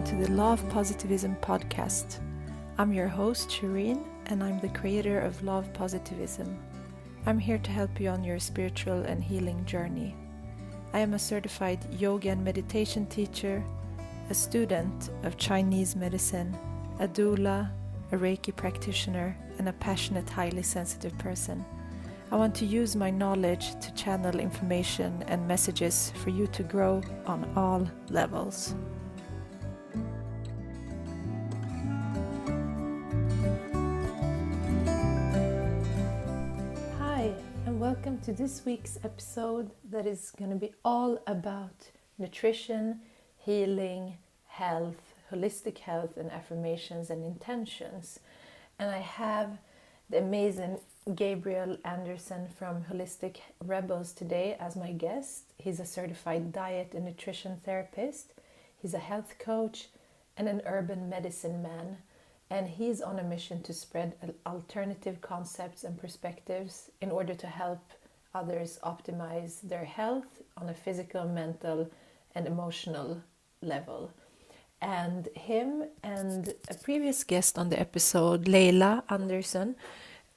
welcome to the Law of Positivism podcast. I'm your host, Shireen, and I'm the creator of Law of Positivism. I'm here to help you on your spiritual and healing journey. I am a certified yoga and meditation teacher, a student of Chinese medicine, a doula, a Reiki practitioner, and a passionate, highly sensitive person. I want to use my knowledge to channel information and messages for you to grow on all levels. Hi, and welcome to this week's episode that is going to be all about nutrition, healing, health, holistic health, and affirmations and intentions. And I have the amazing Gabriel Anderson from Holistic Rebels today as my guest. He's a certified diet and nutrition therapist. He's a health coach and an urban medicine man. And he's on a mission to spread alternative concepts and perspectives in order to help others optimize their health on a physical, mental, and emotional level. And him and a previous guest on the episode, Gabriel Anderson,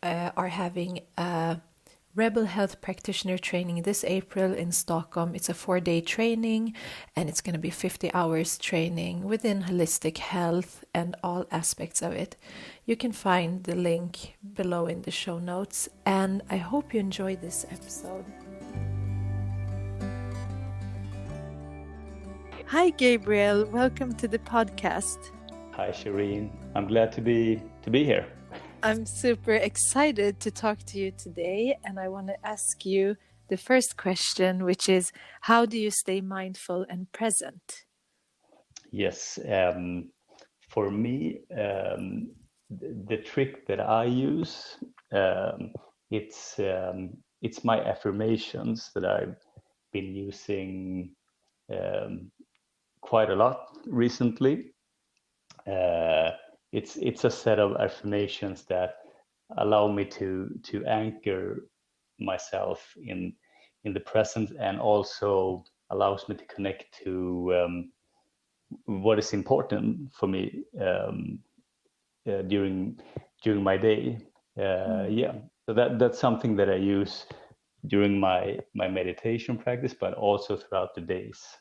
are having a Rebel Health Practitioner training this April in Stockholm. It's a 4-day training, and it's going to be 50 hours training within holistic health and all aspects of it. You can find the link below in the show notes, and I hope you enjoy this episode. Hi, Gabriel. Welcome to the podcast. Hi, Shireen. I'm glad to be here. I'm super excited to talk to you today, and I want to ask you the first question, which is, how do you stay mindful and present? Yes, for me, the trick that I use, it's my affirmations that I've been using quite a lot recently. It's a set of affirmations that allow me to anchor myself in the present, and also allows me to connect to what is important for me during my day. So that's something that I use during my meditation practice, but also throughout the days.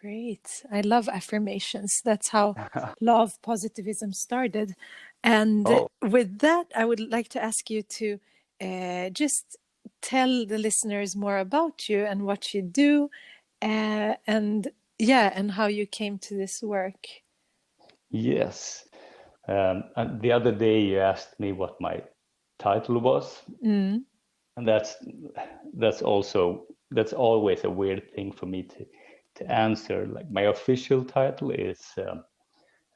Great. I love affirmations. That's how Law of Positivism started. And with that, I would like to ask you to just tell the listeners more about you and what you do, and how you came to this work. Yes. And the other day you asked me what my title was. And that's always a weird thing for me to answer. Like, my official title is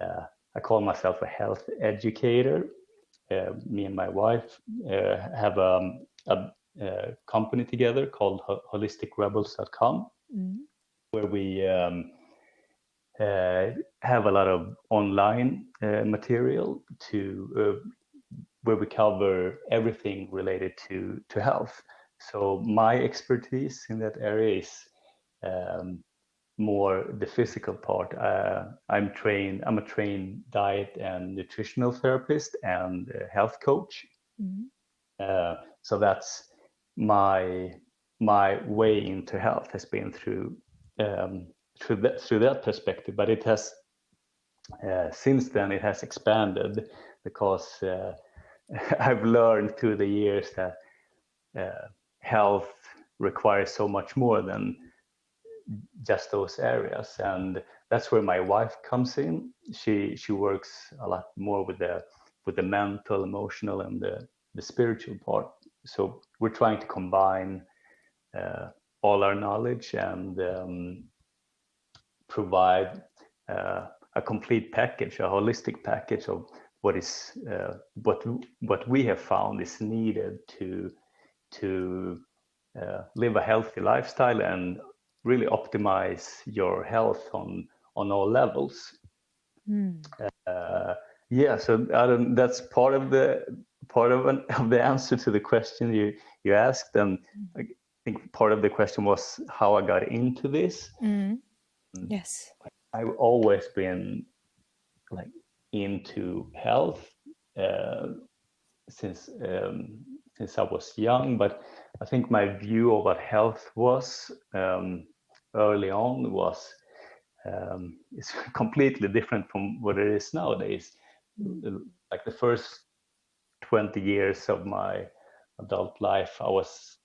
I call myself a health educator. Me and my wife have a company together called holisticrebels.com, where we have a lot of online material where we cover everything related to health. So my expertise in that area is more the physical part. I'm a trained diet and nutritional therapist and health coach. So that's my way into health has been through that perspective. But it has since then it has expanded, because I've learned through the years that health requires so much more than just those areas, and that's where my wife comes in. She works a lot more with the mental, emotional, and the spiritual part. So we're trying to combine all our knowledge and provide a complete package, a holistic package of what is what we have found is needed to live a healthy lifestyle and really optimize your health on all levels. So that's part of the answer to the question you asked, and I think part of the question was how I got into this. Yes. I've always been like into health since I was young, but I think my view of what health was early on was is completely different from what it is nowadays. Like the first 20 years of my adult life, I was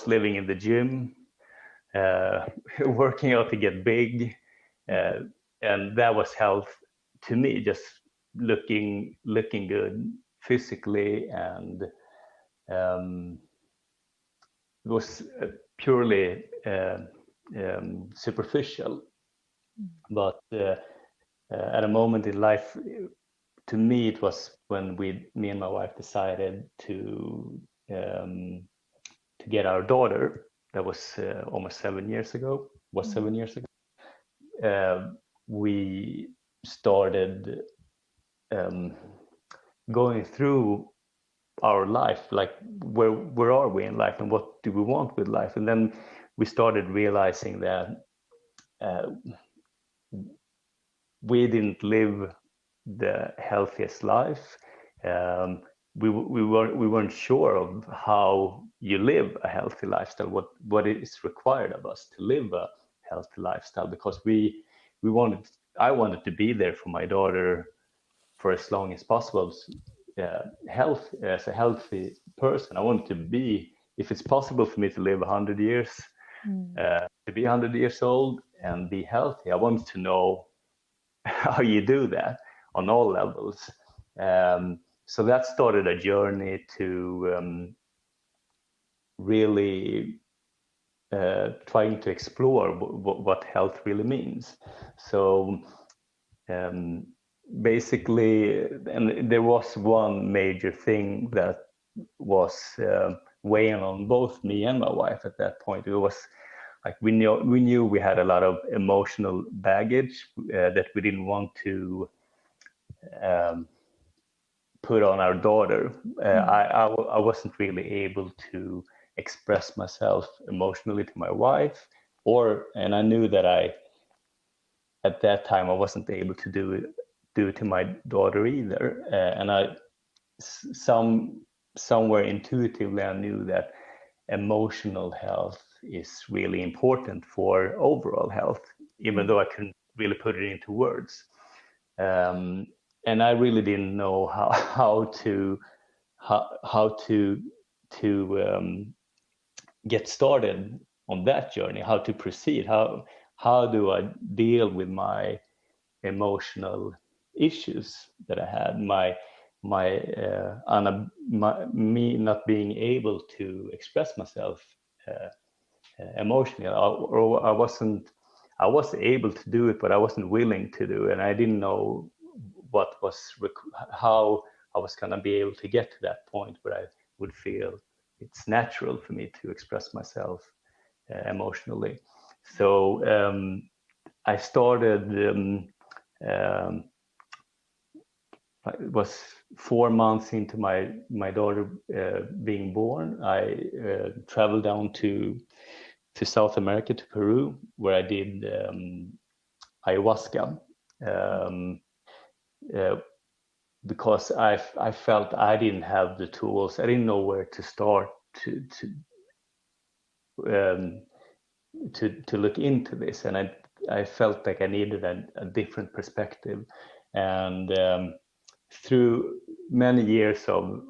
living in the gym, working out to get big, and that was health to me. Just looking good physically, and it was purely superficial. But at a moment in life, to me, it was when me and my wife decided to get our daughter. That was almost 7 years ago. Was 7 years ago. We started going through our life, like where are we in life, and what do we want with life? And then we started realizing that we didn't live the healthiest life. We weren't sure of how you live a healthy lifestyle, what is required of us to live a healthy lifestyle, because I wanted to be there for my daughter for as long as possible. Health, as a healthy person, I wanted to be, if it's possible for me to live 100 years, to be 100 years old and be healthy, I wanted to know how you do that on all levels. So that started a journey to really trying to explore what health really means. So basically, and there was one major thing that was weighing on both me and my wife at that point. It was like we knew we had a lot of emotional baggage that we didn't want to put on our daughter. I wasn't really able to express myself emotionally to my wife, and I knew that at that time I wasn't able to do it to my daughter either. And somewhere intuitively I knew that emotional health is really important for overall health, even though I couldn't really put it into words. And I really didn't know how to get started on that journey, how to proceed, how do I deal with my emotional issues that I had, me not being able to express myself emotionally, or I was able to do it, but I wasn't willing to do it, and I didn't know how I was going to be able to get to that point where I would feel it's natural for me to express myself emotionally. So I started. It was 4 months into my daughter being born. I traveled down to South America, to Peru, where I did ayahuasca. Because I felt I didn't have the tools. I didn't know where to start to look into this, and I felt like I needed a different perspective. And through many years of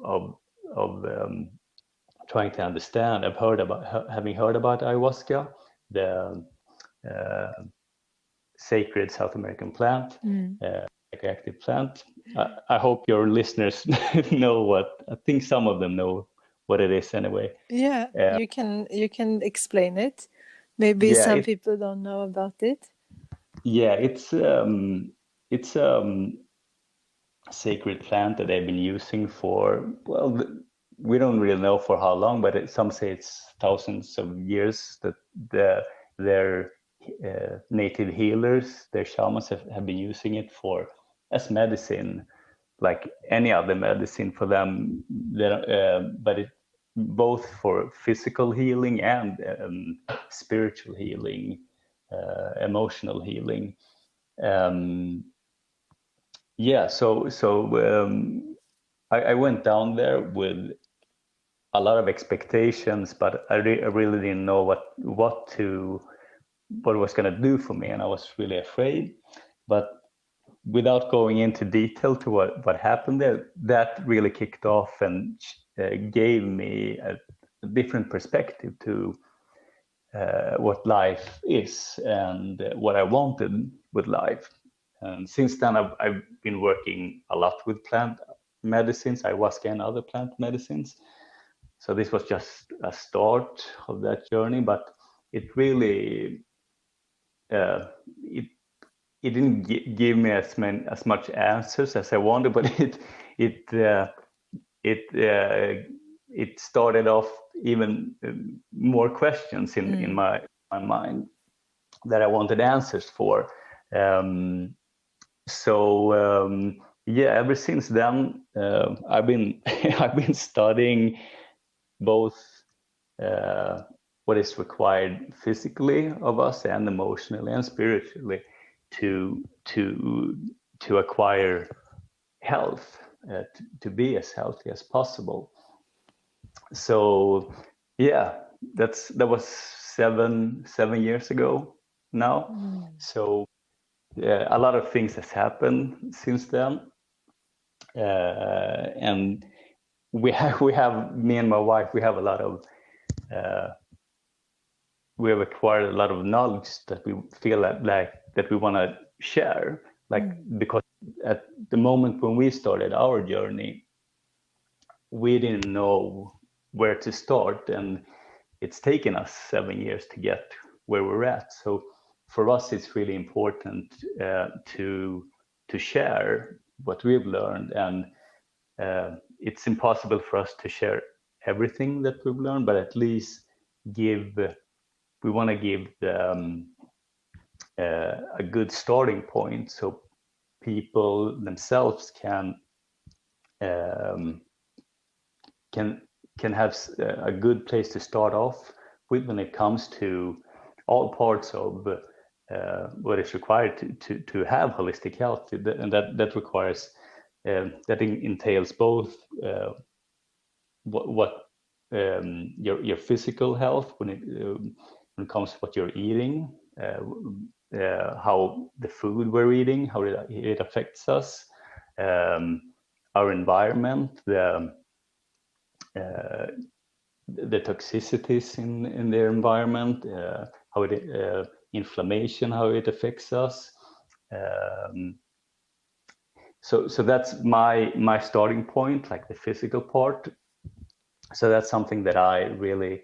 trying to understand, having heard about ayahuasca, the sacred South American plant, psychoactive plant. I hope your listeners know I think some of them know what it is anyway. Yeah, you can explain it. Maybe some people don't know about it. Yeah, it's sacred plant that they've been using for, well, we don't really know for how long, but some say it's thousands of years that their native healers, their shamans have been using it as medicine, like any other medicine for them. But it both for physical healing and spiritual healing, emotional healing. I went down there with a lot of expectations, but I really didn't know what it was going to do for me, and I was really afraid. But without going into detail to what happened there, that really kicked off and gave me a different perspective to what life is and what I wanted with life. And since then, I've been working a lot with plant medicines, ayahuasca and other plant medicines. So this was just a start of that journey, but it really it didn't give me as much answers as I wanted, but it started off even more questions in my mind that I wanted answers for. Ever since then, I've been I've been studying both what is required physically of us and emotionally and spiritually to acquire health, to be as healthy as possible. So that was seven years ago now. So a lot of things has happened since then, and we have me and my wife, we have a lot of we have acquired a lot of knowledge that we feel that we want to share, because at the moment when we started our journey, we didn't know where to start, and it's taken us 7 years to get where we're at. So for us, it's really important to share what we've learned, and it's impossible for us to share everything that we've learned, but at least we want to give a good starting point so people themselves can have a good place to start off with when it comes to all parts of what is required to have holistic health, and that requires that entails both what your physical health when it comes to what you're eating, how the food we're eating, how it affects us, our environment, the toxicities in their environment, how inflammation, how it affects us. So that's my starting point, like the physical part. So that's something that I really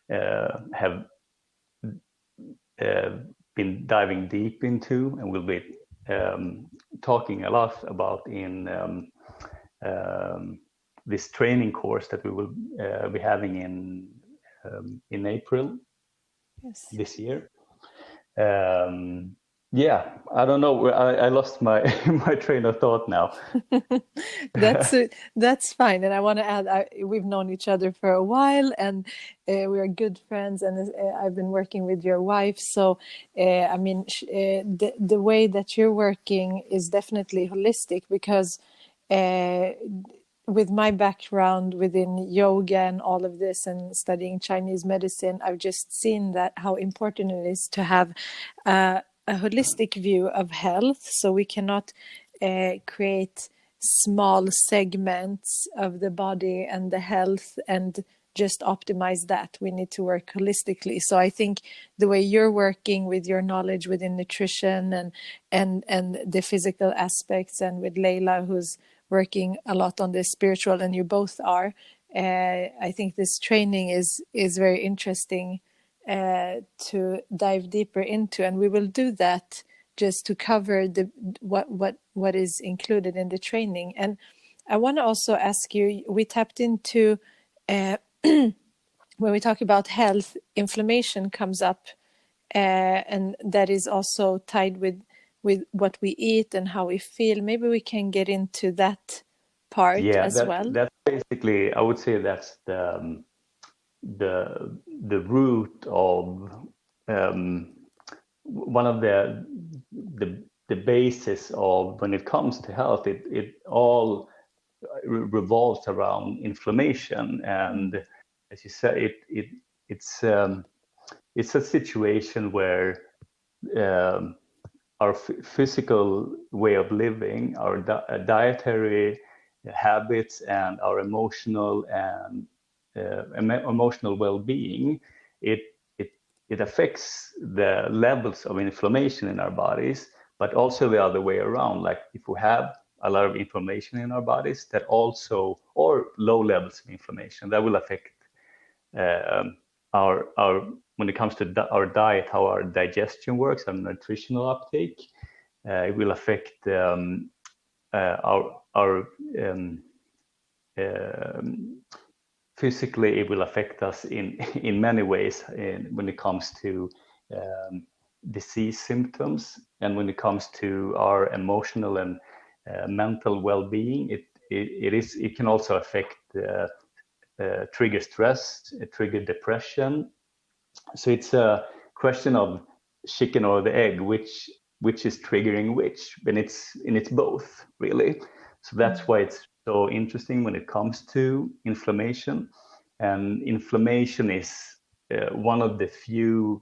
have been diving deep into, and will be talking a lot about in this training course that we will be having in April this year. I don't know. I lost my my train of thought now. That's fine. And I want to add, we've known each other for a while, and we are good friends. And I've been working with your wife, so I mean, the way that you're working is definitely holistic, because with my background within yoga and all of this, and studying Chinese medicine, I've just seen that how important it is to have a holistic view of health. So we cannot create small segments of the body and the health and just optimize that. We need to work holistically. So I think the way you're working with your knowledge within nutrition and the physical aspects, and with Leila, who's working a lot on the spiritual, and you both are, I think this training is very interesting to dive deeper into, and we will do that just to cover what is included in the training. And I want to also ask you, we tapped into when we talk about health, inflammation comes up, and that is also tied with what we eat and how we feel. Maybe we can get into that part as well. That's basically, I would say that's the root of one of the the basis of when it comes to health. It all revolves around inflammation, and as you said, it's a situation where our physical way of living, our dietary habits, and our emotional and emotional well-being, it affects the levels of inflammation in our bodies, but also the other way around. Like if we have a lot of inflammation in our bodies, that also, or low levels of inflammation, that will affect our when it comes to our diet, how our digestion works, our nutritional uptake. It will affect our physically. It will affect us in many ways when it comes to disease symptoms, and when it comes to our emotional and mental well-being. It can also affect trigger stress, trigger depression. So it's a question of chicken or the egg, which is triggering which, and it's both, really. So that's why it's so interesting when it comes to inflammation. And inflammation is one of the few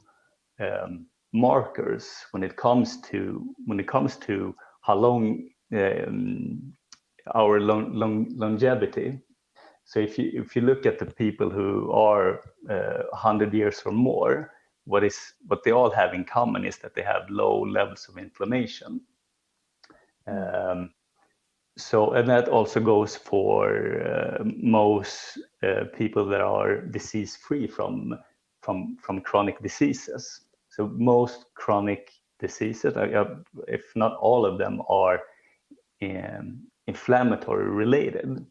markers when it comes to how long our longevity. So if you look at the people who are 100 years or more, what they all have in common is that they have low levels of inflammation. So, and that also goes for most people that are disease-free from chronic diseases. So most chronic diseases, if not all of them, are inflammatory related.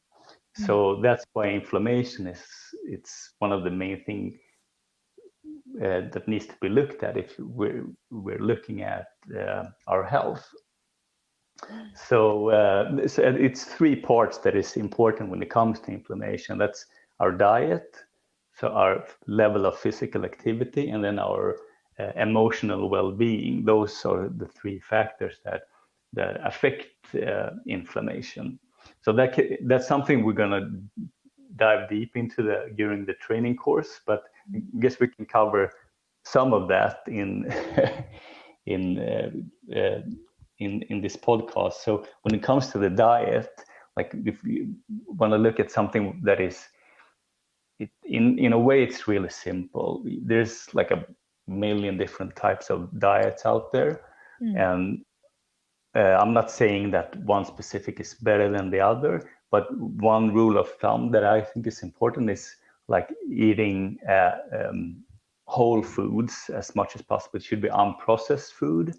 So that's why inflammation it's one of the main things that needs to be looked at if we're looking at our health. So it's three parts that is important when it comes to inflammation. That's our diet, so our level of physical activity, and then our emotional well-being. Those are the three factors that affect inflammation. So that's something we're gonna dive deep into during the training course, but I guess we can cover some of that in this podcast. So when it comes to the diet, like if you want to look at something that is, in a way, it's really simple. There's like a million different types of diets out there, and I'm not saying that one specific is better than the other, but one rule of thumb that I think is important is like eating whole foods as much as possible. It should be unprocessed food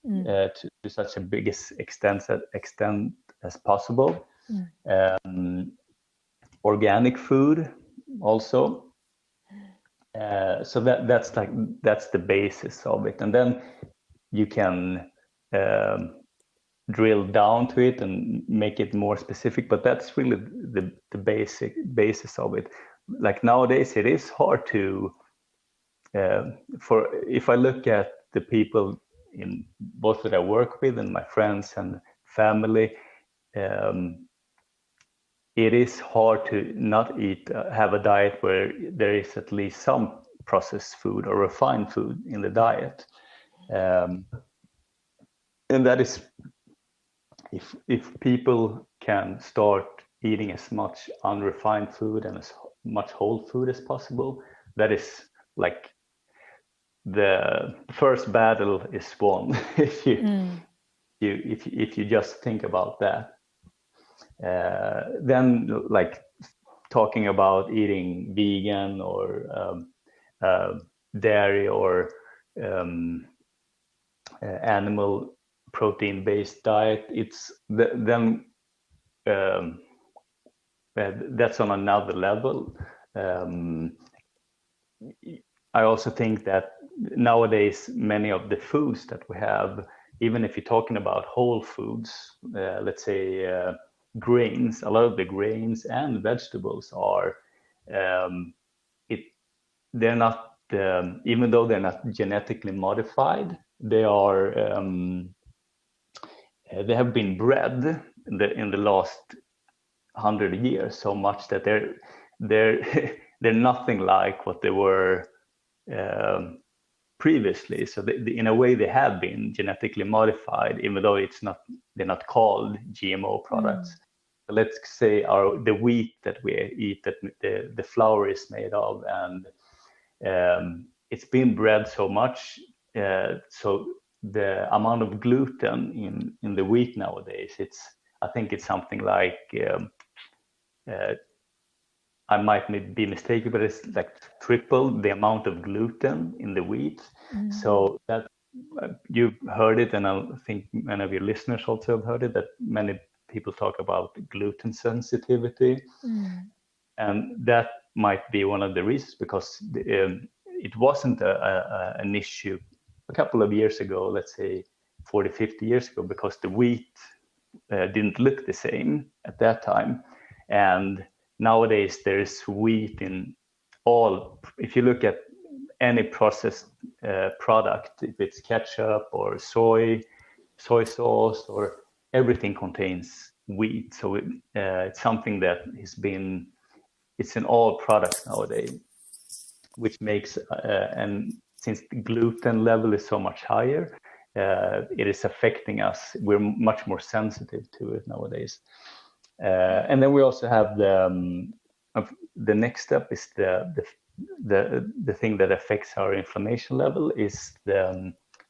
to such a biggest extent as possible. Organic food also. So that's the basis of it, and then you can drill down to it and make it more specific, but that's really the basic basis of it. Like nowadays, it is hard to if I look at the people in both that I work with and my friends and family, it is hard to not have a diet where there is at least some processed food or refined food in the diet, and that is if people can start eating as much unrefined food and as much whole food as possible, that is like the first battle is won. if you just think about that, then like talking about eating vegan or dairy or animal protein based diet, it's then that's on another level. I also think that nowadays many of the foods that we have, even if you're talking about whole foods, let's say grains, a lot of the grains and vegetables are they're not even though they're not genetically modified, they are they have been bred in the last 100 years so much that they're they're nothing like what they were previously. So in a way, they have been genetically modified, even though they're not called GMO products. Let's say the wheat that we eat, that the flour is made of, and it's been bred so much, so the amount of gluten in the wheat nowadays, I think it's something like I might be mistaken, but it's like triple the amount of gluten in the wheat. So that you've heard it, and I think many of your listeners also have heard it, that many people talk about gluten sensitivity. And that might be one of the reasons, because it wasn't an issue a couple of years ago, let's say 40, 50 years ago, because the wheat didn't look the same at that time. And nowadays there's wheat in all, if you look at any processed product, if it's ketchup or soy sauce, or everything contains wheat. So it's something that it's in all products nowadays, which makes, and since the gluten level is so much higher, it is affecting us. We're much more sensitive to it nowadays. And then we also have the next step is the thing that affects our inflammation level is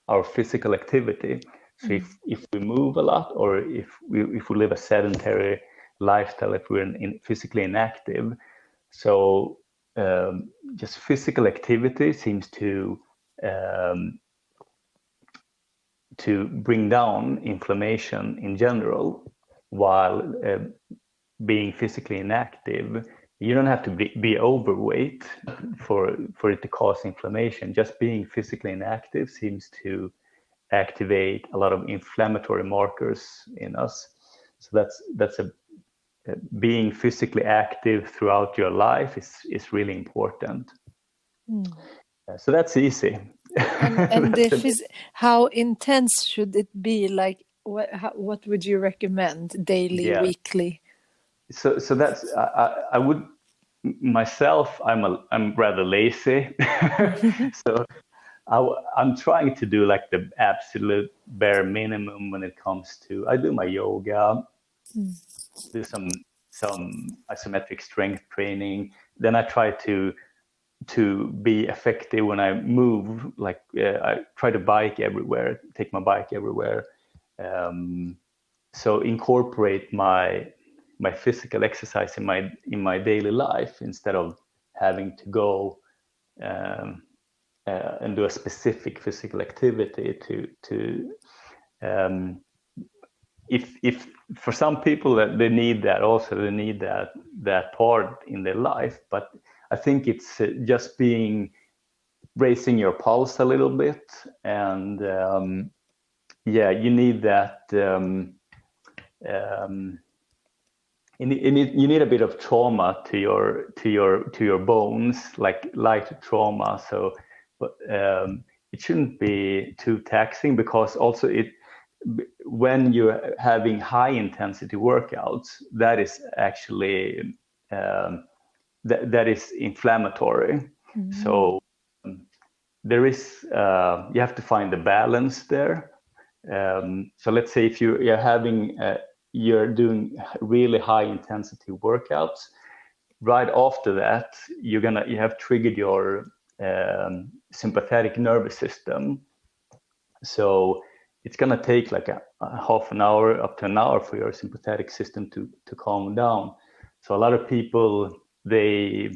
our physical activity. So if we move a lot, or if we live a sedentary lifestyle, if we're physically inactive, so just physical activity seems to bring down inflammation in general, while being physically inactive, you don't have to be overweight for it to cause inflammation. Just being physically inactive seems to activate a lot of inflammatory markers in us. So that's being physically active throughout your life is really important. So that's easy. And how intense should it be? Like, what would you recommend? Daily, weekly? So that's I would myself. I'm rather lazy, so I'm trying to do like the absolute bare minimum when it comes to. I do my yoga, do some isometric strength training. Then I try to be effective when I move. Like I try to bike everywhere, take my bike everywhere. So incorporate my physical exercise in my daily life, instead of having to go and do a specific physical activity to if for some people that they need that, also they need that part in their life. But I think it's just raising your pulse a little bit, and you need that. You need a bit of trauma to your bones, like light trauma. So, but it shouldn't be too taxing, because also when you're having high intensity workouts, that is actually that is inflammatory. So there is you have to find the balance there. So let's say if you're doing really high intensity workouts, right after that you have triggered your sympathetic nervous system. So it's gonna take like a half an hour up to an hour for your sympathetic system to calm down. So a lot of people, they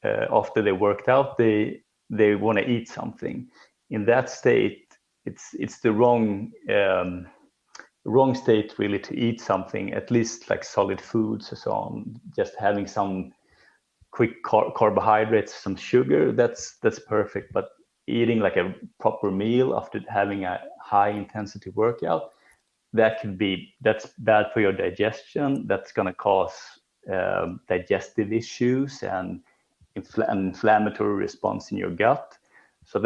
after they worked out, they want to eat something. In that state, it's the wrong state really to eat something, at least like solid foods and so on. Just having some quick carbohydrates, some sugar, that's perfect. But eating like a proper meal after having a high intensity workout, that's bad for your digestion. That's going to cause digestive issues and inflammatory response in your gut. So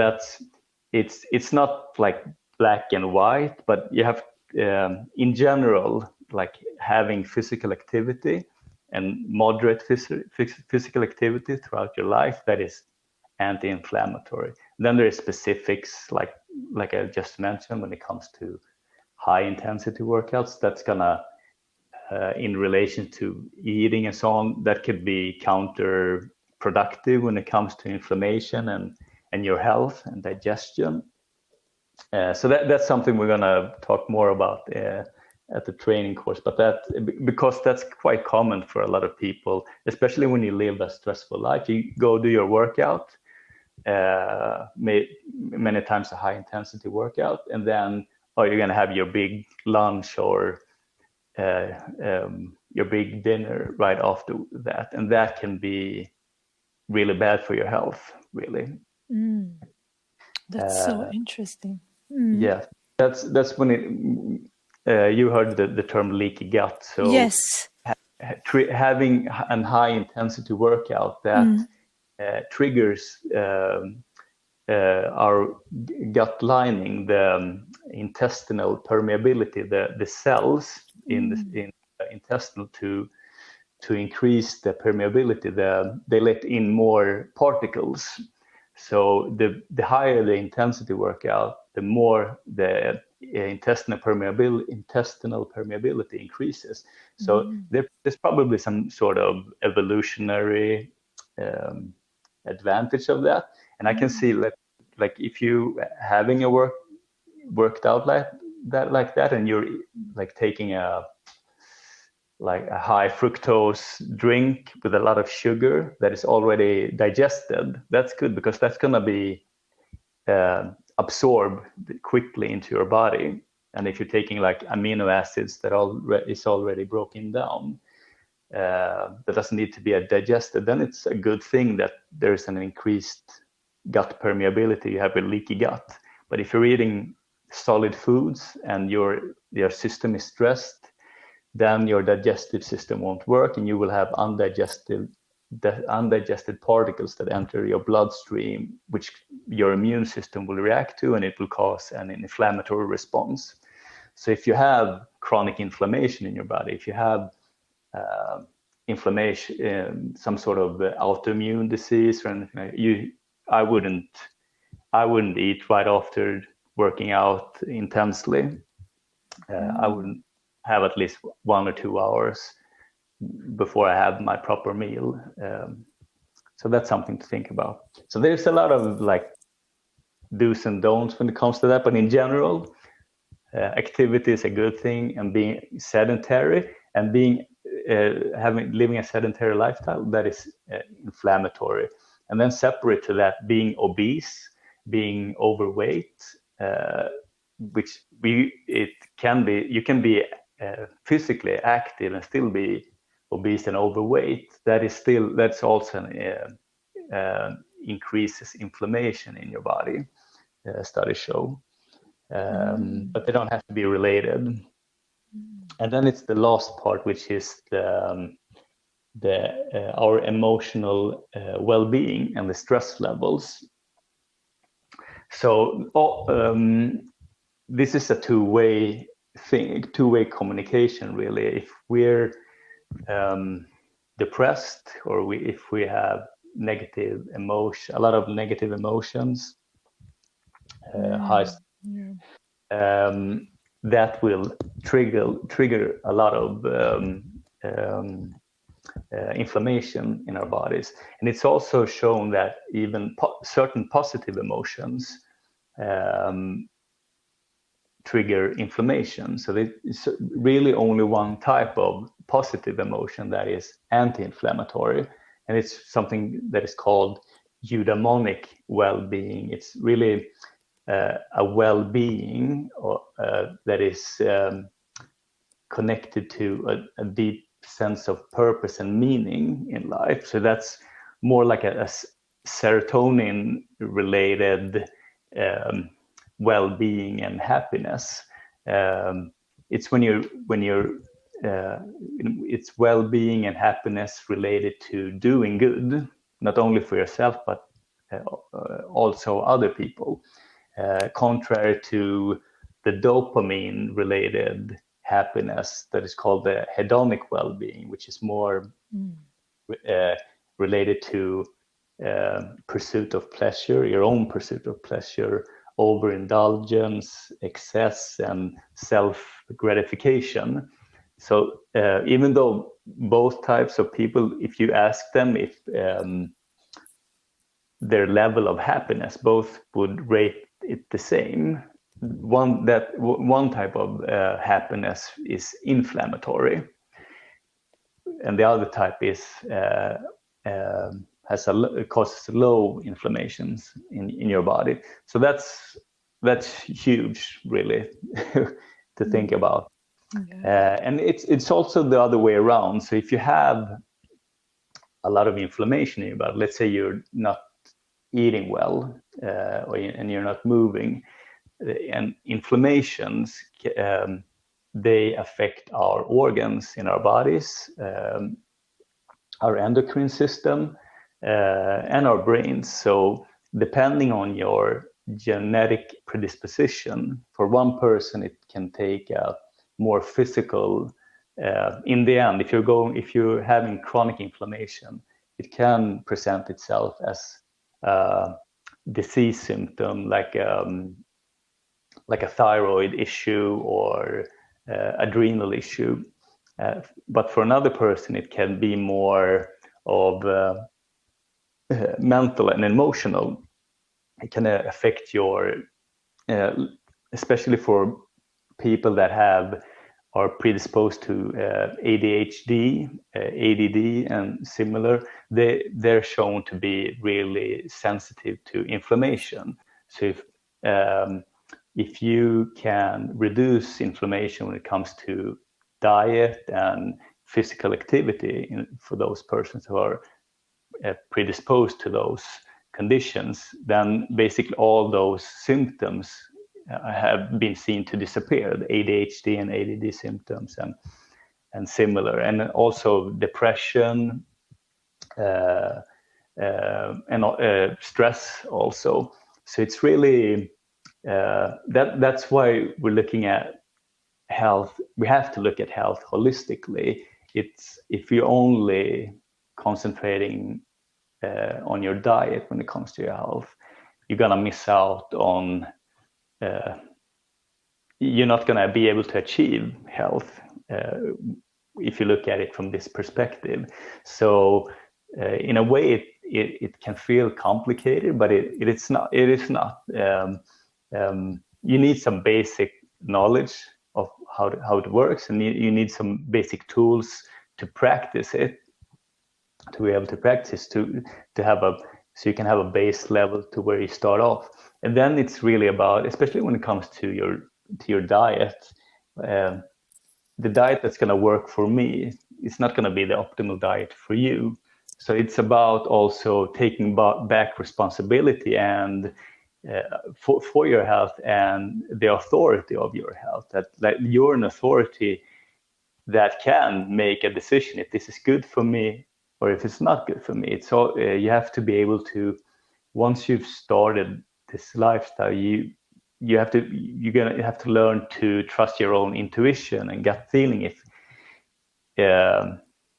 it's not like black and white, but you have in general, like having physical activity and moderate physical activity throughout your life, that is anti-inflammatory. Then there is specifics, like I just mentioned, when it comes to high intensity workouts, that's gonna in relation to eating and so on, that could be counterproductive when it comes to inflammation and your health and digestion. So that's something we're gonna talk more about at the training course, but because that's quite common for a lot of people, especially when you live a stressful life. You go do your workout, many times a high intensity workout, and then you're gonna have your big lunch or your big dinner right after that, and that can be really bad for your health, really. That's so interesting. Yeah, that's when you heard the term leaky gut. So yes, having a high intensity workout that triggers our gut lining, the intestinal permeability, the cells in the intestinal to increase the permeability. They let in more particles. So the higher the intensity workout, the more the intestinal permeability increases. So there's probably some sort of evolutionary advantage of that. And I can see like if you having a worked out like that, and you're like taking a high fructose drink with a lot of sugar that is already digested, that's good, because that's going to be absorbed quickly into your body. And if you're taking like amino acids that is already broken down, that doesn't need to be digested, then it's a good thing that there's an increased gut permeability. You have a leaky gut. But if you're eating solid foods and your system is stressed, then your digestive system won't work, and you will have undigested particles that enter your bloodstream, which your immune system will react to, and it will cause an inflammatory response. So if you have chronic inflammation in your body, if you have inflammation, some sort of autoimmune disease or anything, I wouldn't eat right after working out intensely. I wouldn't have at least 1 or 2 hours before I have my proper meal. So that's something to think about. So there's a lot of like do's and don'ts when it comes to that, but in general, activity is a good thing, and being sedentary and living a sedentary lifestyle, that is inflammatory. And then separate to that, being obese, being overweight, which you can be physically active and still be obese and overweight. That's also increases inflammation in your body, studies show. But they don't have to be related. And then it's the last part, which is our emotional well-being and the stress levels. So this is a two-way thing, two-way communication, really. If we're depressed, or if we have a lot of negative emotions, that will trigger a lot of inflammation in our bodies. And it's also shown that even certain positive emotions trigger inflammation. So there's really only one type of positive emotion that is anti-inflammatory, and it's something that is called eudaimonic well-being. It's really a well-being that is connected to a deep sense of purpose and meaning in life. So that's more like a serotonin related well-being and happiness. It's it's well-being and happiness related to doing good, not only for yourself but also other people. Contrary to the dopamine related happiness that is called the hedonic well-being, which is more related to pursuit of pleasure, your own pursuit of pleasure, overindulgence, excess, and self-gratification. So even though both types of people, if you ask them if their level of happiness, both would rate it the same. One type of happiness is inflammatory, and the other type is causes low inflammations in your body. So that's huge, really, to think about. And it's also the other way around. So if you have a lot of inflammation in your body, let's say you're not eating well, and you're not moving, and inflammations, they affect our organs in our bodies, our endocrine system, and our brains. So depending on your genetic predisposition, for one person it can take a more physical, in the end, if you're having chronic inflammation, it can present itself as a disease symptom, like a thyroid issue or adrenal issue. But for another person, it can be more of mental and emotional. It can affect your, especially for people that are predisposed to ADHD, ADD, and similar. They're shown to be really sensitive to inflammation. So if you can reduce inflammation when it comes to diet and physical activity for those persons who are predisposed to those conditions, then basically all those symptoms have been seen to disappear, the ADHD and ADD symptoms and similar, and also depression and stress also. So it's really that's why we're looking at health. We have to look at health holistically. It's if you're only concentrating on your diet when it comes to your health, you're gonna miss out on. You're not gonna be able to achieve health if you look at it from this perspective. So in a way, it can feel complicated, but it is not. It is not. You need some basic knowledge of how it works, and you need some basic tools to practice it, to be able to practice to have so you can have a base level to where you start off. And then it's really about, especially when it comes to your diet, the diet that's going to work for me is not going to be the optimal diet for you. So it's about also taking back responsibility and for your health and the authority of your health. That you're an authority that can make a decision if this is good for me or if it's not good for me. It's all you have to be able to. Once you've started this lifestyle, you're gonna have to learn to trust your own intuition and gut feeling. If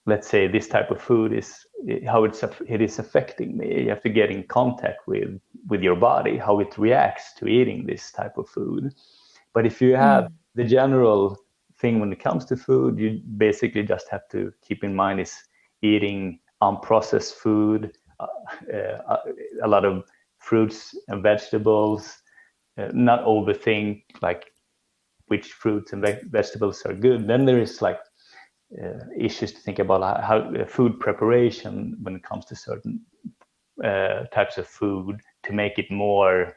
let's say this type of food is how it is affecting me, you have to get in contact with your body, how it reacts to eating this type of food. But if you have the general thing when it comes to food, you basically just have to keep in mind is eating unprocessed food, a lot of fruits and vegetables, not overthink like which fruits and vegetables are good. Then there is like issues to think about how food preparation when it comes to certain types of food to make it more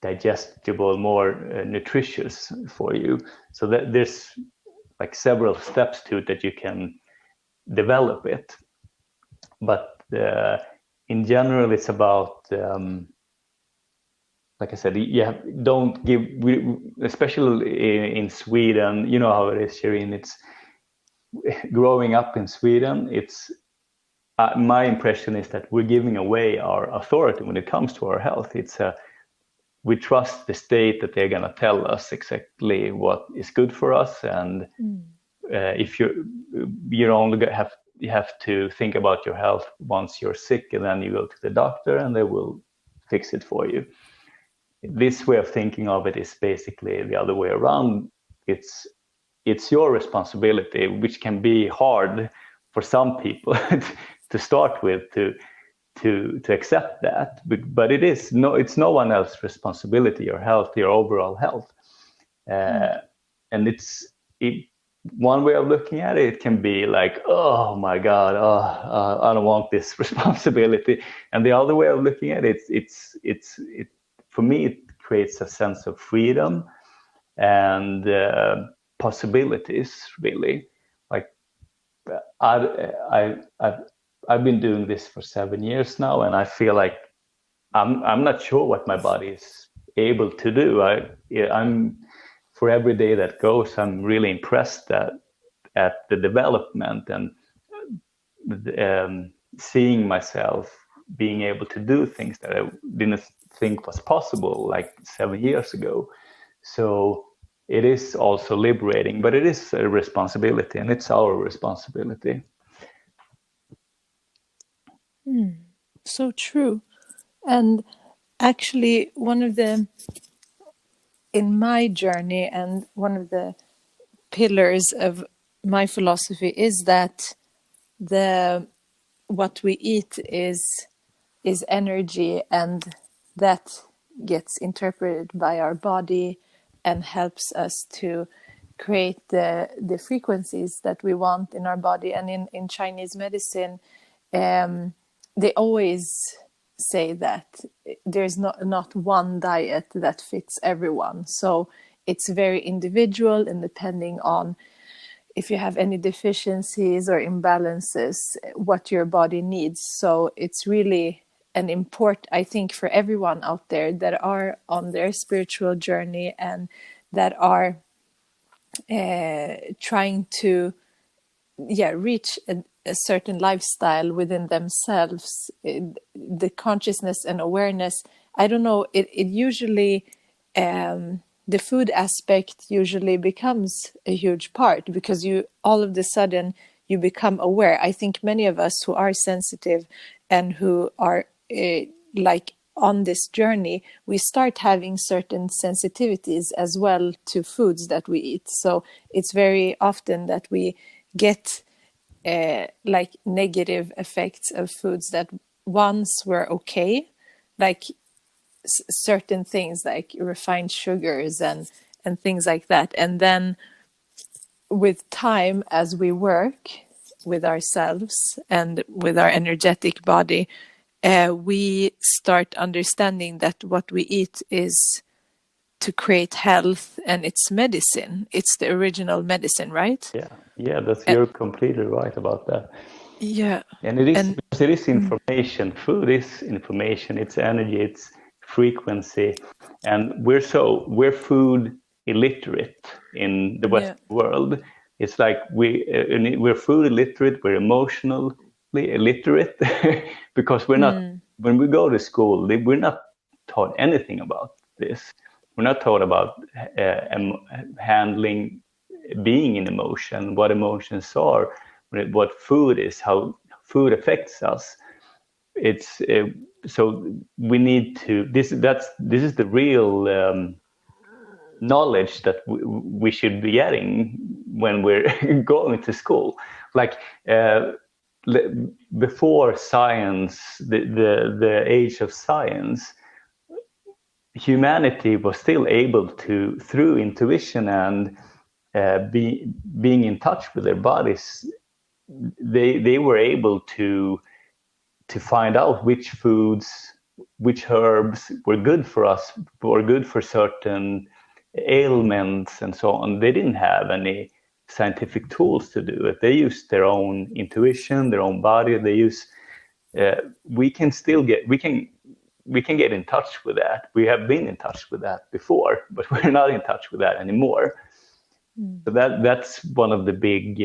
digestible, more nutritious for you. So that there's like several steps to it that you can develop it. But in general, it's about like I said, don't give, especially in Sweden, you know how it is, Shirin. It's growing up in Sweden. It's my impression is that we're giving away our authority when it comes to our health. It's we trust the state that they're going to tell us exactly what is good for us. And if you only have to think about your health once you're sick, and then you go to the doctor and they will fix it for you. This way of thinking of it is basically the other way around. It's your responsibility, which can be hard for some people to start with, to accept that, but it's no one else's responsibility, your health, your overall health. And one way of looking at it, it can be like, oh my God, I don't want this responsibility. And the other way of looking at it, it's for me, it creates a sense of freedom and possibilities, really. Like I've been doing this for 7 years now, and I feel like I'm not sure what my body is able to do. I'm for every day that goes, I'm really impressed at the development and seeing myself being able to do things that I didn't think was possible like 7 years ago. So it is also liberating, but it is a responsibility, and it's our responsibility. So true. And actually, in my journey, and one of the pillars of my philosophy is that what we eat is energy, and that gets interpreted by our body and helps us to create the frequencies that we want in our body. And in Chinese medicine, they always say that there's not one diet that fits everyone. So it's very individual, and depending on if you have any deficiencies or imbalances, what your body needs. So it's really an import, I think, for everyone out there that are on their spiritual journey and that are trying to reach a certain lifestyle within themselves, the consciousness and awareness. I don't know, it usually the food aspect usually becomes a huge part, because you all of a sudden you become aware. I think many of us who are sensitive and who are like on this journey, we start having certain sensitivities as well to foods that we eat. So it's very often that we get like negative effects of foods that once were okay, like certain things like refined sugars and things like that. And then with time, as we work with ourselves and with our energetic body, we start understanding that what we eat is to create health, and it's medicine. It's the original medicine, right? Yeah, you're completely right about that. Yeah. And because it is information. Food is information. It's energy. It's frequency. And we're food illiterate in the Western world. It's like we're food illiterate. We're emotionally illiterate because we're not. When we go to school, we're not taught anything about this. We're not taught about handling, being in emotion, what emotions are, what food is, how food affects us. It's so we need to. This is the real knowledge that we should be getting when we're going to school. Like before science, the age of science, humanity was still able to, through intuition and being in touch with their bodies, they were able to find out which foods, which herbs were good for us, were good for certain ailments and so on. They didn't have any scientific tools to do it. They used their own intuition, their own body. They use. We can get in touch with that. We have been in touch with that before, but we're not in touch with that anymore. So that's one of the big.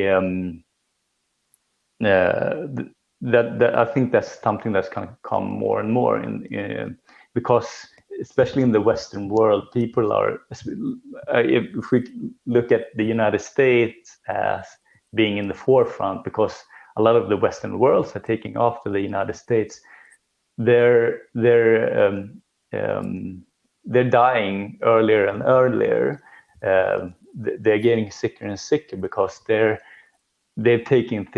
That I think that's something that's going to come more and more in because especially in the Western world, people are, if we look at the United States as being in the forefront, because a lot of the Western worlds are taking after the United States, they're dying earlier and earlier. They're getting sicker and sicker because they're taking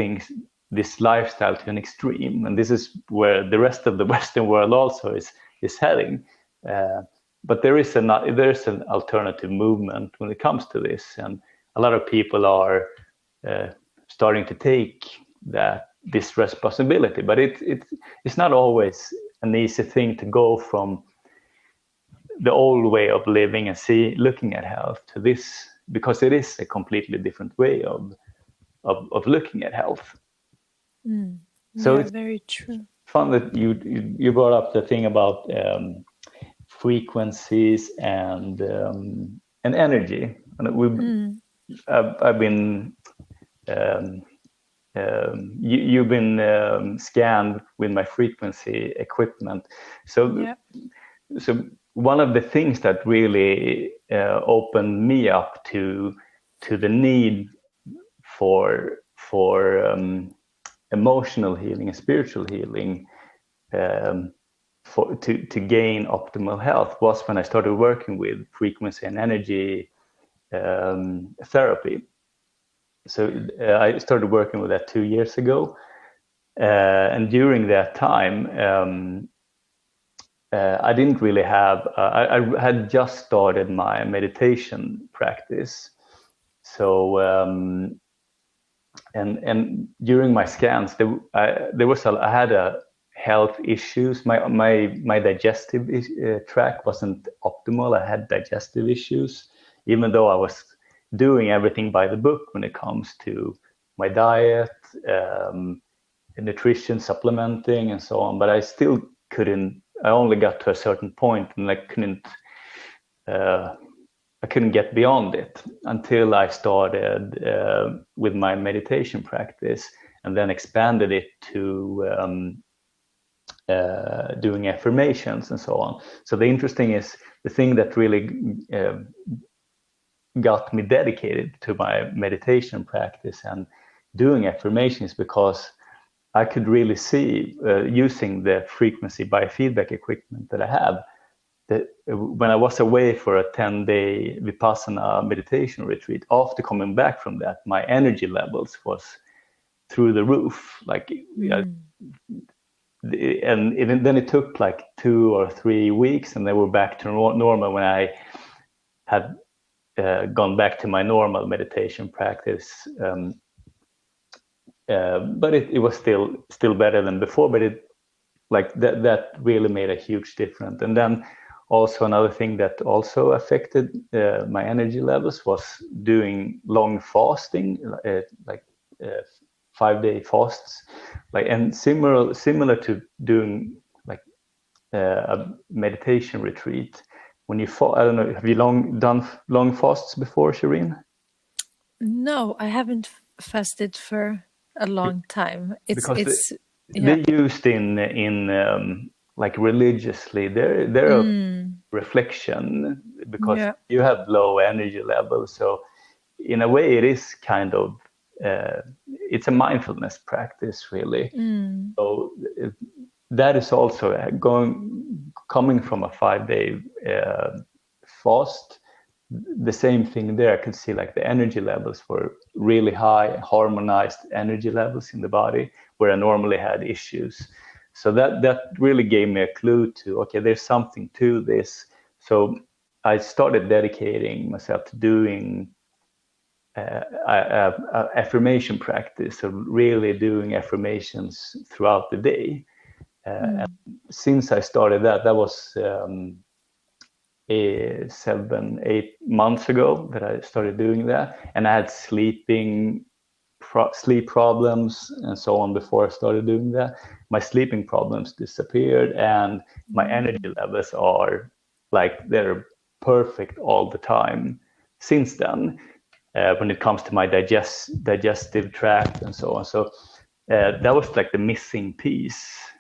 this lifestyle to an extreme, and this is where the rest of the Western world also is heading. But there's an alternative movement when it comes to this, and a lot of people are starting to take this responsibility. But it's not always an easy thing to go from the old way of living and looking at health to this, because it is a completely different way of looking at health. So it's very true. Fun that you brought up the thing about frequencies and energy, and I've been you've been scanned with my frequency equipment. So one of the things that really opened me up to the need for emotional healing and spiritual healing to gain optimal health was when I started working with frequency and energy therapy. So I started working with that 2 years ago, and during that time I didn't really have I had just started my meditation practice. So and during my scans, I had health issues. My digestive tract wasn't optimal. I had digestive issues, even though I was doing everything by the book when it comes to my diet, nutrition, supplementing, and so on. But I still couldn't. I only got to a certain point, and I couldn't get beyond it until I started with my meditation practice, and then expanded it to doing affirmations and so on. So the thing that really got me dedicated to my meditation practice and doing affirmations, because I could really see, using the frequency biofeedback equipment that I have, that when I was away for a 10-day Vipassana meditation retreat, after coming back from that, my energy levels was through the roof. And even then it took like 2 or 3 weeks, and they were back to normal when I had gone back to my normal meditation practice. But it was still better than before, but that really made a huge difference. And then also another thing that also affected my energy levels was doing long fasting, 5-day fasts, and similar to doing a meditation retreat. When you I don't know, have you done long fasts before, Shireen? No, I haven't fasted for a long time. They're used in religiously. They're a reflection, because you have low energy levels. So in a way, it is kind of it's a mindfulness practice, really. So that is also coming from a 5-day fast. The same thing there. I could see the energy levels were really high, harmonized energy levels in the body, where I normally had issues. So that really gave me a clue to, okay, there's something to this. So I started dedicating myself to doing affirmation practice, so really doing affirmations throughout the day. And since I started that was 7-8 months ago that I started doing that, and I had sleep problems and so on before I started doing that. My sleeping problems disappeared, and my energy levels are they're perfect all the time since then, when it comes to my digestive tract and so on. So that was the missing piece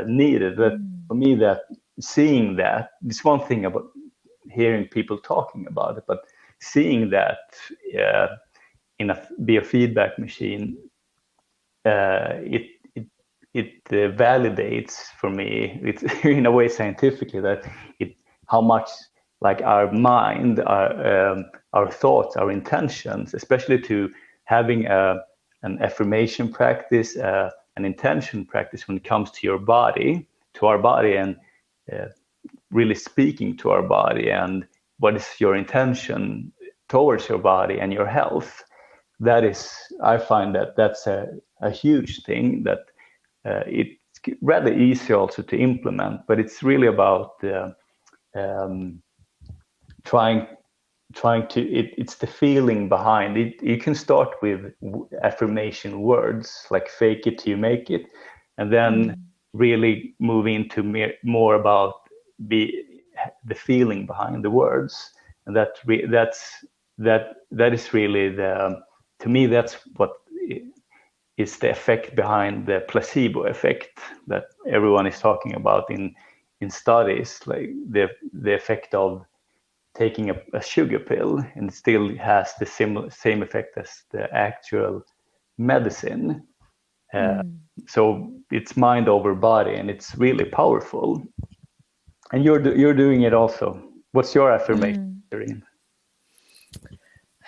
needed. That for me, that seeing that, it's one thing about hearing people talking about it, but seeing that in a biofeedback machine, it validates for me, it's in a way scientifically, that how much like our mind, our thoughts, our intentions, especially to having an affirmation practice, an intention practice when it comes to your body, to our body, and really speaking to our body, and what is your intention towards your body and your health. That is, I find that that's a huge thing that it's rather easy also to implement, but it's really about trying to, it's the feeling behind it. You can start with affirmation words like fake it till you make it, and then really move into more about the feeling behind the words, and that is really to me, that's what is the effect behind the placebo effect that everyone is talking about in studies, like the effect of taking a sugar pill, and it still has the same effect as the actual medicine. So it's mind over body, and it's really powerful. And you're doing it also. What's your affirmation, Irene?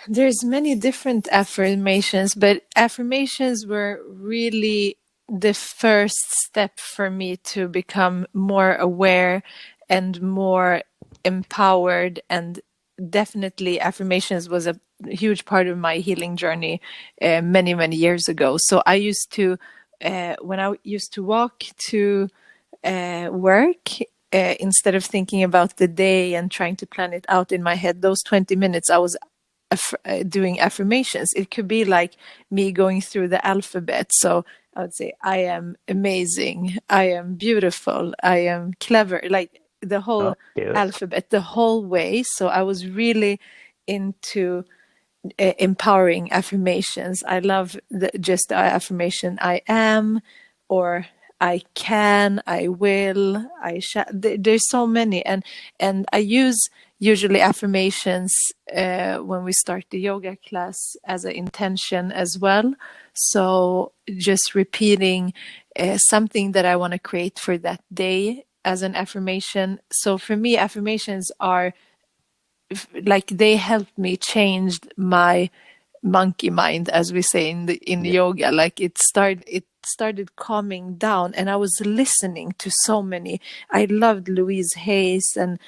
There's many different affirmations, but affirmations were really the first step for me to become more aware and more empowered. And definitely affirmations was a huge part of my healing journey many, many years ago. So I used to, when I used to walk to work, instead of thinking about the day and trying to plan it out in my head, those 20 minutes I was doing affirmations. It could be like me going through the alphabet. So I would say, I am amazing, I am beautiful, I am clever, like the whole alphabet, the whole way. So I was really into empowering affirmations. I love just the affirmation, I am, or I can, I will, I shall. There's so many, and I use usually affirmations when we start the yoga class as an intention as well. So just repeating something that I want to create for that day as an affirmation. So for me, affirmations are like, they helped me change my monkey mind, as we say in yoga. Like it started calming down, and I was listening to so many. I loved Louise Hayes and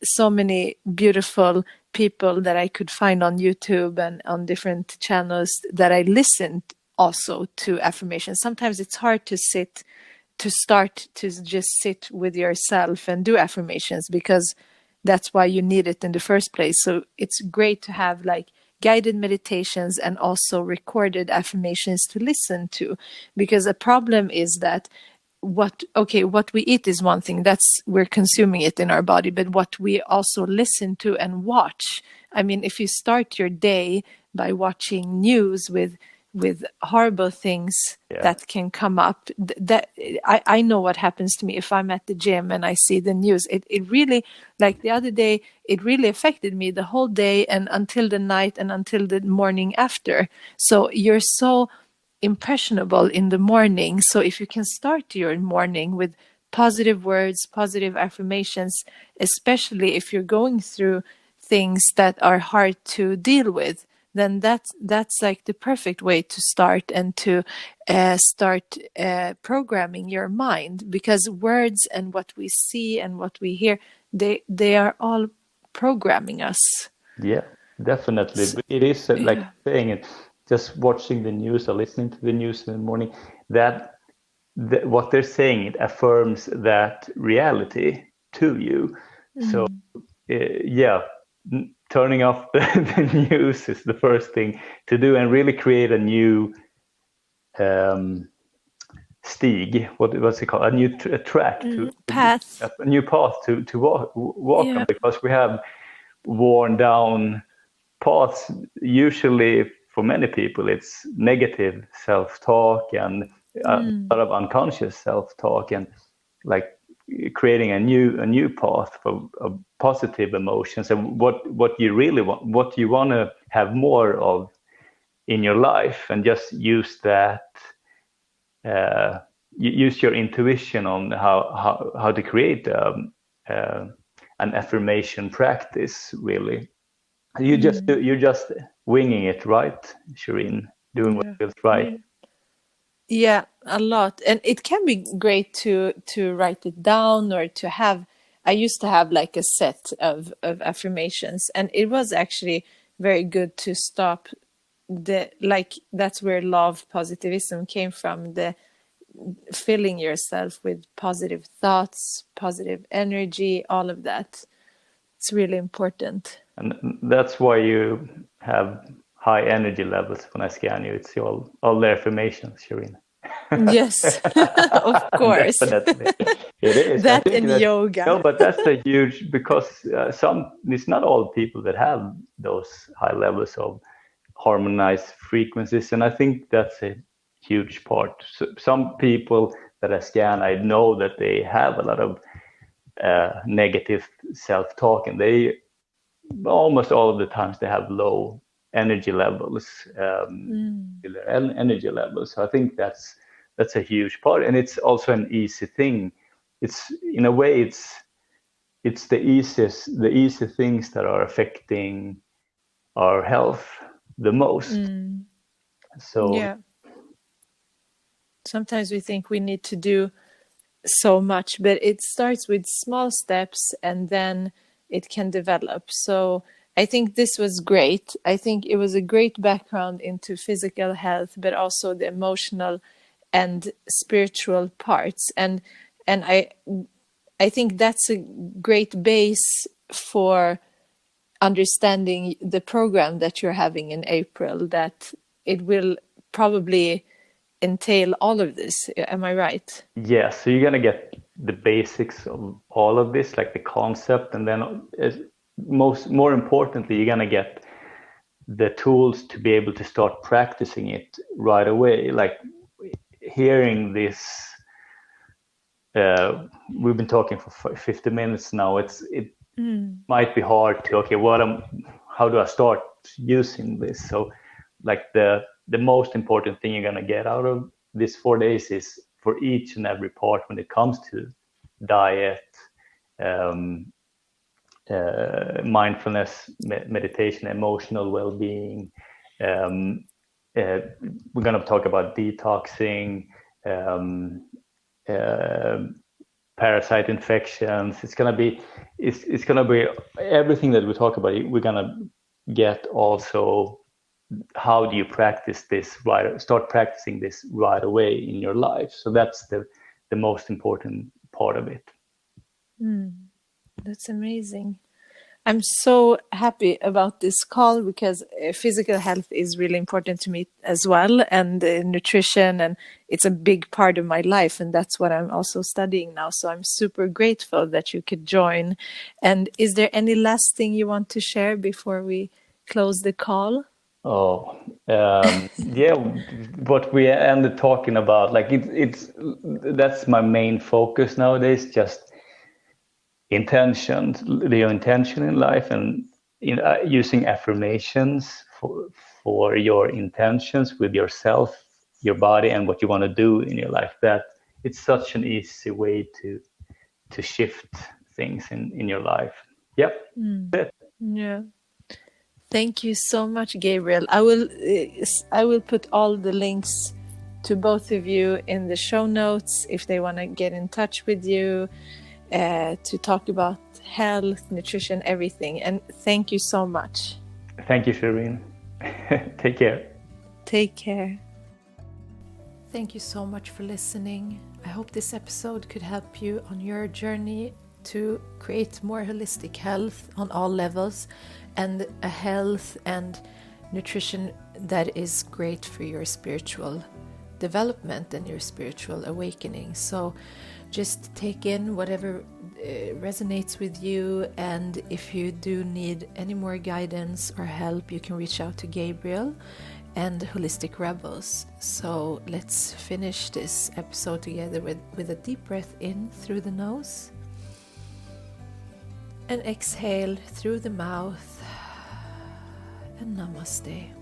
so many beautiful people that I could find on YouTube and on different channels that I listened also to affirmations. Sometimes it's hard to start to just sit with yourself and do affirmations, because that's why you need it in the first place. So it's great to have like guided meditations and also recorded affirmations to listen to, because a problem is that what we eat is one thing, that's, we're consuming it in our body, but what we also listen to and watch. I mean, if you start your day by watching news with horrible things that can come up, that I know what happens to me if I'm at the gym and I see the news. It really, like the other day, it really affected me the whole day and until the night and until the morning after. So you're so impressionable in the morning. So if you can start your morning with positive words, positive affirmations, especially if you're going through things that are hard to deal with, then that's like the perfect way to start, and to start programming your mind, because words and what we see and what we hear, they are all programming us. Yeah, definitely. But it is like saying it, just watching the news or listening to the news in the morning, that what they're saying, it affirms that reality to you. So turning off the news is the first thing to do, and really create a new stig, what's it called, a new track, path, a new path to walk on, because we have worn down paths. Usually for many people it's negative self-talk and a lot of unconscious self-talk, and like creating a new path of positive emotions, and what you really want, what you want to have more of in your life, and just use that. Use your intuition on how to create an affirmation practice. Really, you're just winging it, right, Shireen? Doing what feels right. Yeah, a lot. And it can be great to write it down, or to have, I used to have like a set of affirmations, and it was actually very good to stop that's where Law of Positivism came from, the filling yourself with positive thoughts, positive energy, all of that. It's really important. And that's why you have high energy levels when I scan you. It's all the affirmations, Shireen. Yes, of course. Definitely. It is. That and yoga. No, but that's a huge, because it's not all people that have those high levels of harmonized frequencies. And I think that's a huge part. So some people that I scan, I know that they have a lot of negative self-talk, and they almost all of the times they have low energy levels, energy levels. So I think that's a huge part, and it's also an easy thing. It's, in a way, it's the easy things that are affecting our health the most. So yeah, sometimes we think we need to do so much, but it starts with small steps, and then it can develop. So I think this was great. I think it was a great background into physical health, but also the emotional and spiritual parts. And I think that's a great base for understanding the program that you're having in April, that it will probably entail all of this. Am I right? Yeah, so you're gonna get the basics of all of this, like the concept, and then more importantly, you're gonna get the tools to be able to start practicing it right away. Like hearing this, we've been talking for 50 minutes now. It might be hard to, okay, how do I start using this? So like the most important thing you're gonna get out of these 4 days is, for each and every part, when it comes to diet, mindfulness, meditation, emotional well-being. We're going to talk about detoxing, parasite infections. It's going to be everything that we talk about. We're going to get also, how do you practice this start practicing this right away in your life. So that's the most important part of it. That's amazing. I'm so happy about this call, because physical health is really important to me as well, and nutrition, and it's a big part of my life, and that's what I'm also studying now. So I'm super grateful that you could join. And is there any last thing you want to share before we close the call? Yeah, what we ended talking about, like that's my main focus nowadays, just your intention in life, and using affirmations for your intentions with yourself, your body, and what you want to do in your life. That it's such an easy way to shift things in your life. Yep. Yeah. Thank you so much, Gabriel. I will put all the links to both of you in the show notes if they want to get in touch with you to talk about health, nutrition, everything. And thank you so much. Thank you, Shireen. Take care. Take care. Thank you so much for listening. I hope this episode could help you on your journey to create more holistic health on all levels, and a health and nutrition that is great for your spiritual development and your spiritual awakening. So just take in whatever resonates with you, and if you do need any more guidance or help, you can reach out to Gabriel. and holistic rebels. So let's finish this episode together with a deep breath in through the nose and exhale through the mouth, and namaste.